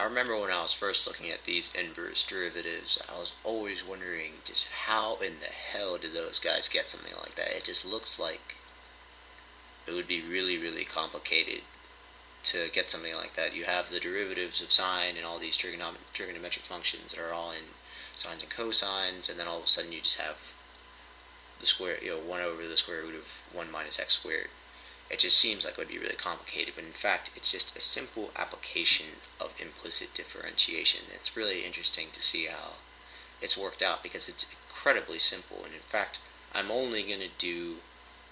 I remember when I was first looking at these inverse derivatives, I was always wondering just how in the hell did those guys get something like that. It just looks like it would be really, really complicated to get something like that. You have the derivatives of sine and all these trigonometric functions are all in sines and cosines, and then all of a sudden you just have the square, 1 over the square root of 1 minus x squared. It just seems like it would be really complicated, but in fact it's just a simple application of implicit differentiation. It's really interesting to see how it's worked out because it's incredibly simple, and in fact I'm only going to do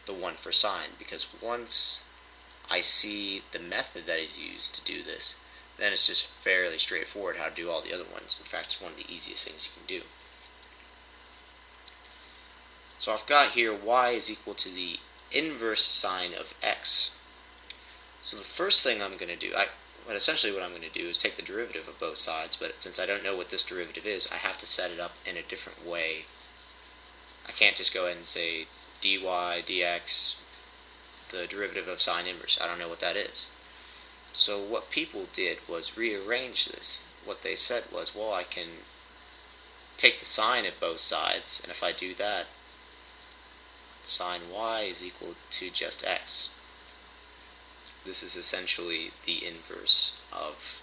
the one for sine because once I see the method that is used to do this, then it's just fairly straightforward how to do all the other ones. In fact, it's one of the easiest things you can do. So I've got here y is equal to the inverse sine of x. So the first thing I'm going to do, essentially what I'm going to do is take the derivative of both sides, but since I don't know what this derivative is, I have to set it up in a different way. I can't just go ahead and say dy dx, the derivative of sine inverse. I don't know what that is. So what people did was rearrange this. What they said was, well, I can take the sine of both sides, and if I do that, sine y is equal to just x. This is essentially the inverse of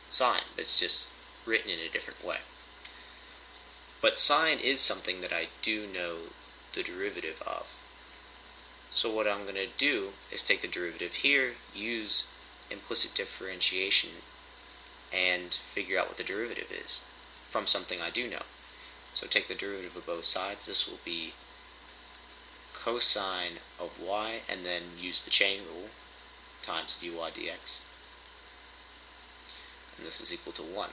sine, but it's just written in a different way. But sine is something that I do know the derivative of. So what I'm going to do is take the derivative here, use implicit differentiation, and figure out what the derivative is from something I do know. So take the derivative of both sides. This will be cosine of y, and then use the chain rule times dy dx. And this is equal to 1.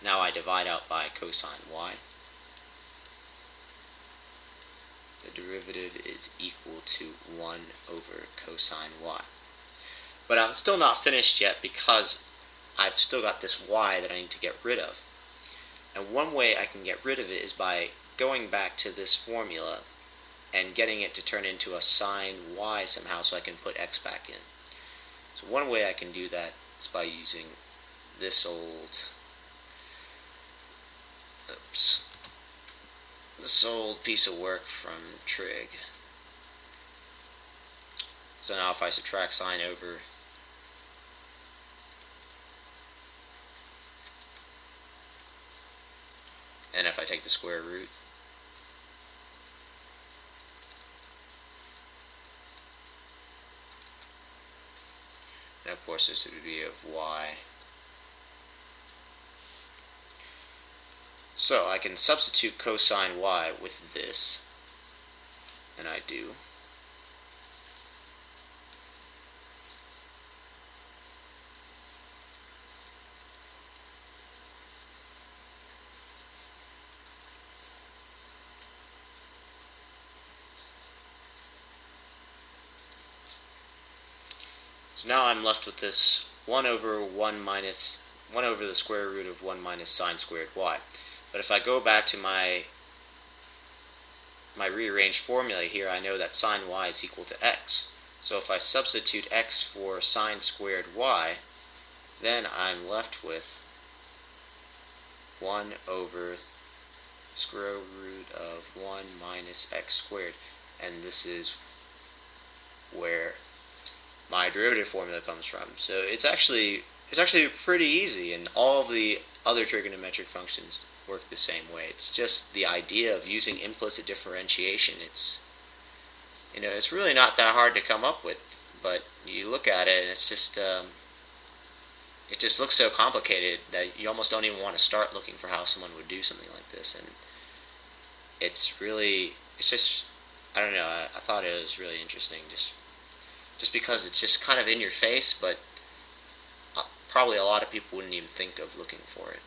Now I divide out by cosine y. The derivative is equal to 1 over cosine y. But I'm still not finished yet because I've still got this y that I need to get rid of. And one way I can get rid of it is by going back to this formula and getting it to turn into a sine y somehow so I can put x back in. So one way I can do that is by using this old piece of work from Trig. So now if I subtract sine over and if I take the square root, and of course this would be of y. So I can substitute cosine y with this, and I do. So now I'm left with this 1 over the square root of 1 minus sine squared y. But if I go back to my rearranged formula here, I know that sine y is equal to x. So if I substitute x for sine squared y, then I'm left with 1 over square root of 1 minus x squared. And this is where my derivative formula comes from. So it's actually pretty easy, and all of the other trigonometric functions work the same way. It's just the idea of using implicit differentiation. It's really not that hard to come up with, but you look at it and it's just it just looks so complicated that you almost don't even want to start looking for how someone would do something like this. And it's just, I don't know, I thought it was really interesting just because it's just kind of in your face, but probably a lot of people wouldn't even think of looking for it.